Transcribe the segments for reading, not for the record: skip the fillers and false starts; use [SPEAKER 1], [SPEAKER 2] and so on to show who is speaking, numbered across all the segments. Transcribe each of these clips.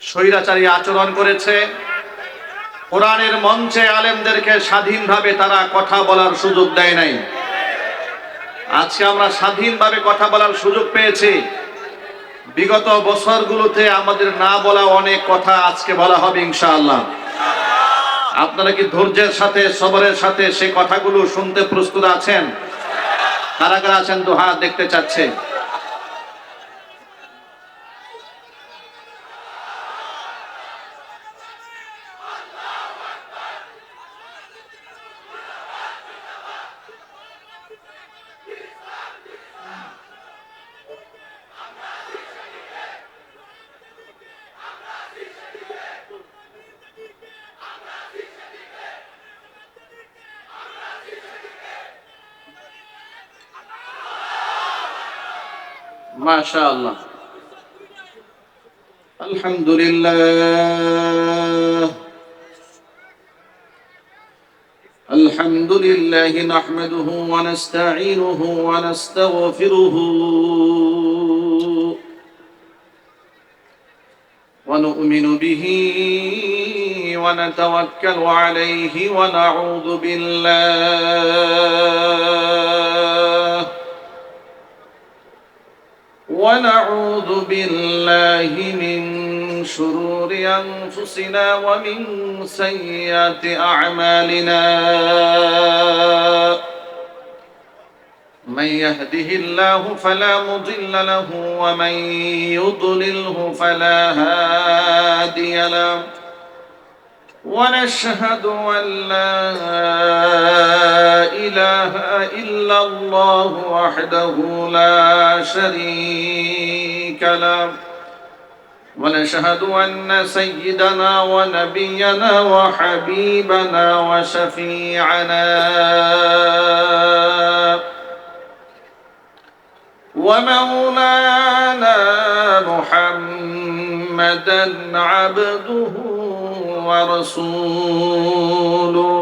[SPEAKER 1] স্বৈরাচারী আচরণ করেছে। কোরআনের মঞ্চে আলেমদেরকে স্বাধীনভাবে তারা কথা বলার সুযোগ দেয় নাই। আজকে আমরা স্বাধীনভাবে কথা বলার সুযোগ পেয়েছি। বিগত বছরগুলোতে আমাদের না বলা অনেক কথা আজকে বলা হবে ইনশাআল্লাহ। আপনারা কি ধৈর্যের সাথে সবরের সাথে সেই কথাগুলো শুনতে প্রস্তুত আছেন? কারা কারা আছেন তো হাত দেখতে চাচ্ছে। মাশাআল্লাহ, আলহামদুলিল্লাহ। الحمد لله نحمده ونستعينه ونستغفره ونؤمن به ونتوكل عليه ونعوذ بالله من شرور أنفسنا ومن سيئات أعمالنا. من يهده الله فلا مضل له ومن يضلله فلا هادي له. ونشهد أن لا إله إلا الله وحده لا شريك له. ونشهد أن سيدنا ونبينا وحبيبنا وشفيعنا ومولانا محمدا عبده ورسوله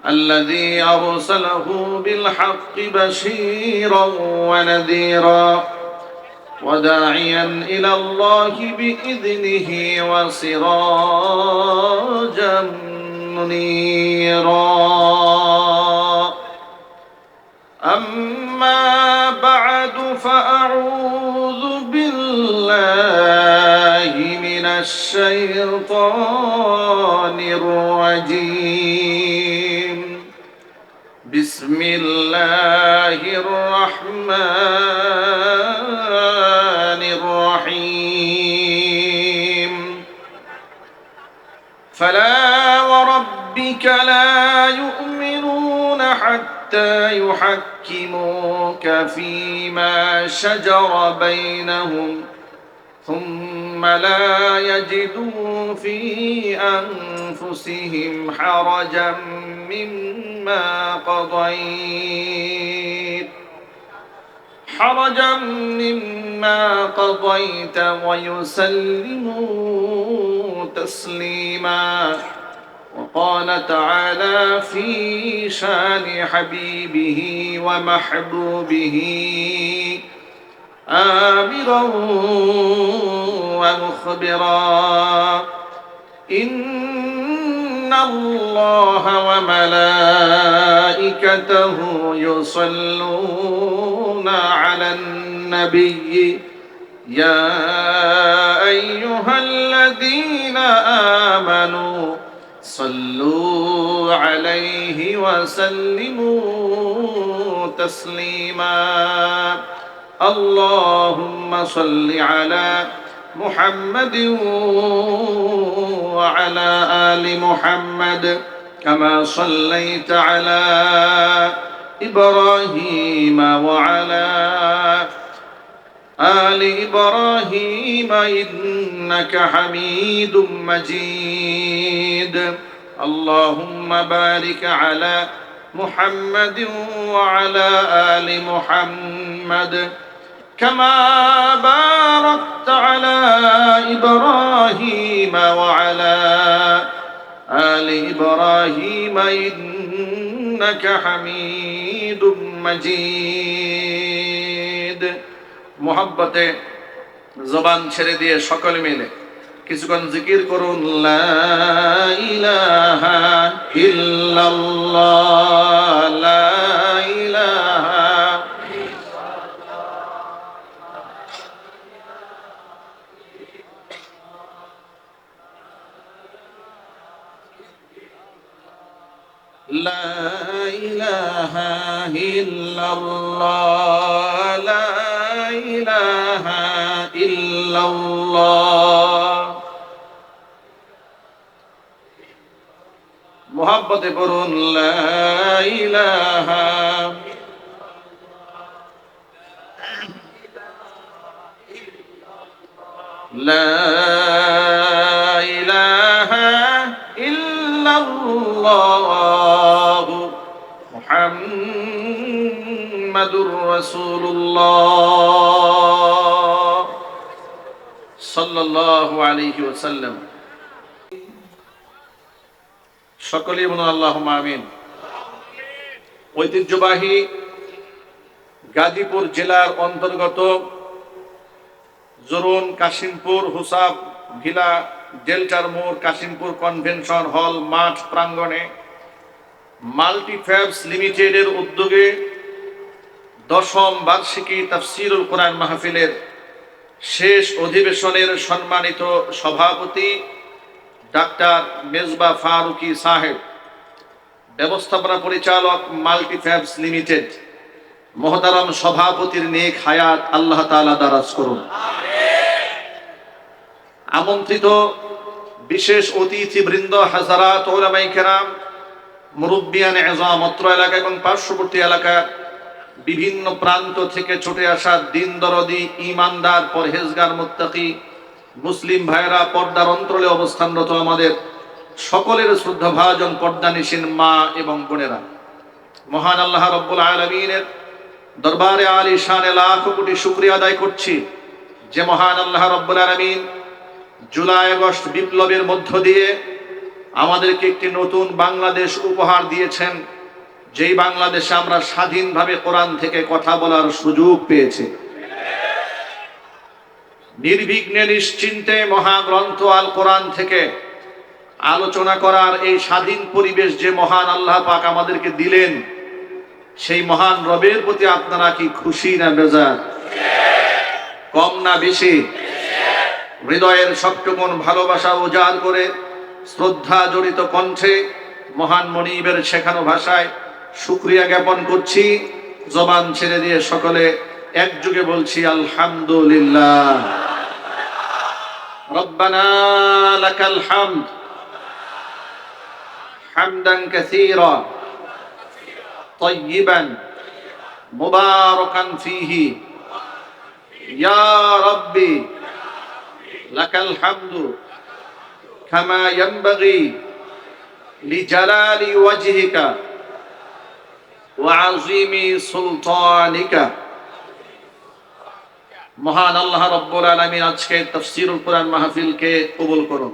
[SPEAKER 1] الذي أرسله بالحق بشيرا ونذيرا وداعيا إلى الله بإذنه وسراجا منيرا. أما بعد فأعوذ بالله من الشيطان الرجيم. بسم الله الرحمن الرحيم. فلا وربك لا يؤمنون حتى يحكموك فيما شجر بينهم ثم لا يجدوا في أنفسهم حرجا مما قضيت ويسلموا تسليما. وقال تعالى في شان حبيبه ومحبوبه آمرا ومخبرا: إن الله وملائكته يصلون على النبي يا أيها الذين آمنوا صلوا عليه وسلموا تسليما. اللهم صل على محمد وعلى آل محمد كما صليت على إبراهيم وعلى آل إبراهيم إنك حميد مجيد. اللهم بارك على محمد وعلى آل محمد كما باركت على إبراهيم وعلى آل إبراهيم إنك حميد مجيد. محبت জবান ছেড়ে দিয়ে সকলে মিলে কিছুক্ষণ জিকির করুন, লা ইলাহা ইল্লাল্লাহ, লা ইলাহা। লা ইলাহা ইল্লাল্লাহ, লা ইলাহা ইল্লাল্লাহ। মুহাব্বতে পড়ুন, লা ইলাহা। লা ইলাহা ইল্লাল্লাহ মুহাম্মাদুর রাসূলুল্লাহ সাল্লাল্লাহু আলাইহি ওয়াসাল্লাম। সকলেই বলুন আল্লাহুম্মা আমিন। ঐতিহ্যবাহী গাজীপুর জেলার অন্তর্গত জরুন, কাশিমপুর, হুসাব, ভিলা, ডেল্টার মোড়, কাশিমপুর কনভেনশন হল মাঠ প্রাঙ্গণে মাল্টিফ্যাবস লিমিটেডের উদ্যোগে 10ম বার্ষিকী তাফসীরুল কোরআন মাহফিলের শেষ অধিবেশনের সম্মানিত সভাপতি ডাক্তার মেজবা ফারুকী সাহেব, ব্যবস্থাপনা পরিচালক মাল্টিফ্যাবস লিমিটেড, মহতারাম সভাপতির নেক হায়াত আল্লাহ তাআলা দারাজ করুন। আমন্ত্রিত বিশেষ অতিথিবৃন্দ, হাজারাত উলামায়ে কেরাম, মুরব্বিয়ানে এযাম, অত্র এলাকা এবং পার্শ্ববর্তী এলাকার বিভিন্ন প্রান্ত থেকে ছুটে আসা দিন দরদি, ইমানদার, পরহেজগার, মুত্তাকি মুসলিম ভাইরা, পর্দার অন্তরালে অবস্থানরত আমাদের সকলের শ্রদ্ধাভাজন পর্দানিশীন মা এবং বোনেরা, মহান আল্লাহ রাব্বুল আলামিনের দরবারে আলিশানে লাখো কোটি শুকরিয়া আদায় করছি যে মহান আল্লাহ রাব্বুল আলামিন জুলাই আগস্ট বিপ্লবের মধ্য দিয়ে আমাদেরকে একটি নতুন বাংলাদেশ উপহার দিয়েছেন, যেই বাংলাদেশে আমরা স্বাধীনভাবে কোরআন থেকে কথা বলার সুযোগ পেয়েছি। নির্বিঘ্নে নিশ্চিন্তে মহাগ্রন্থ আল কোরআন থেকে আলোচনা করার এই স্বাধীন পরিবেশ যে মহান আল্লাহ পাক আমাদেরকে দিলেন, সেই মহান রবের প্রতি আপনারা কি খুশি না বেজার? কম না বেশি? হৃদয়ের সবটুকুন ভালোবাসা উজাড় করে শ্রদ্ধা জড়িত কণ্ঠে মহান মনিবের শেখানো ভাষায় শুকরিয়া জ্ঞাপন করছি। জবান ছেড়ে দিয়ে সকলে একযোগে বলছি আলহামদুলিল্লাহ। রব্বানা লাকাল হামদ হামদান কাসীরা طيبا مباركا فيه يا ربي لك الحمد كما ينبغي لجلال وجهك وعظيم سلطانك। মহান আল্লাহ রাব্বুল আলামিন আজকে তাফসীরুল কোরআন মাহফিলকে কবুল করুন।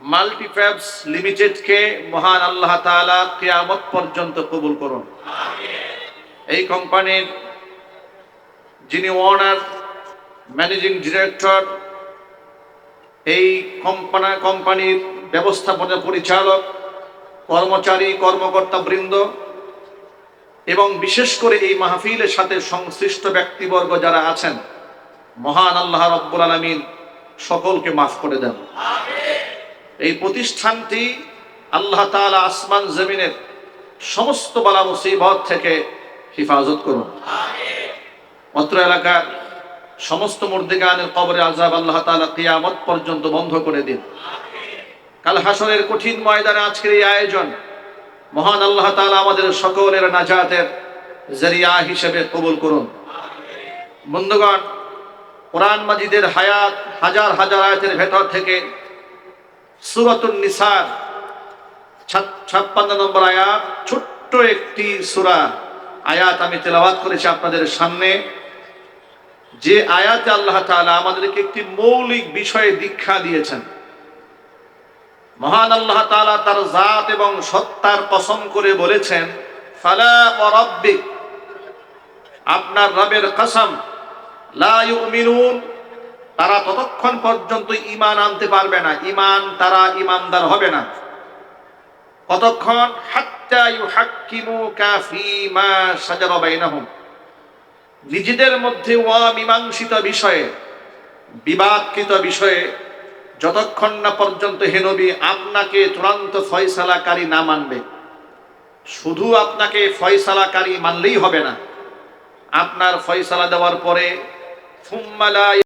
[SPEAKER 1] মাল্টিফ্যাবস লিমিটেডকে মহান আল্লাহ তাআলা কিয়ামত পর্যন্ত কবুল করুন। এই কোম্পানির যিনি ওনার, ম্যানেজিং ডিরেক্টর, এই কোম্পানির ব্যবস্থাপনা পরিচালক, কর্মচারী, কর্মকর্তা বৃন্দ এবং বিশেষ করে এই মাহফিলের সাথে সংশ্লিষ্ট ব্যক্তিবর্গ যারা আছেন, মহান আল্লাহ রাব্বুল আলামিন সকলকে মাফ করে দেন। এই প্রতিষ্ঠানটি আল্লাহ তাআলা আসমান জমিনের সমস্ত বালা মুসিবত থেকে হেফাজত করুন। অত্র এলাকার সমস্ত মুর্দিগানের কবরে আযাব আল্লাহ তাআলা কিয়ামত পর্যন্ত বন্ধ করে দিন। কাল হাসরের কঠিন ময়দানে আজকের এই আয়োজন মহান আল্লাহ তাআলা আমাদের সকলের নাজাতের জরিয়া হিসেবে কবুল করুন। বন্ধুগণ, কোরআন মাজিদের হায়াত হাজার হাজার আয়াতের ভেতর থেকে সূরাতুন নিসার 56 নম্বর আয়াত, ছোট্ট একটি সূরা আয়াত আমি তেলাওয়াত করেছি আপনাদের সামনে। যে আয়াতে আল্লাহ তাআলা আমাদেরকে একটি মৌলিক বিষয়ে দীক্ষা দিয়েছেন। মহান আল্লাহ তাআলা তার জাত এবং সত্তার কসম করে বলেছেন, ফালা ওয়া রাব্বিক, আপনার রবের কসম, লা ইউমিনুন, তারা ততক্ষণ পর্যন্ত ঈমান আনতে পারবে না, তারা ঈমানদার হবে না। কতক্ষণ? হাত্তা ইউহাক্কিমুকা ফীমা শাজারা বাইনাহুম, নিজেদের মধ্যে অমীমাংসিত বিষয়ে, বিবাদকৃত বিষয়ে যতক্ষণ না পর্যন্ত হে নবী আপনাকে চূড়ান্ত ফয়সালাকারী না মানবে। শুধু আপনাকে ফয়সালাকারী মানলেই হবে না, আপনার ফয়সালা দেওয়ার পরে সুম্মা লা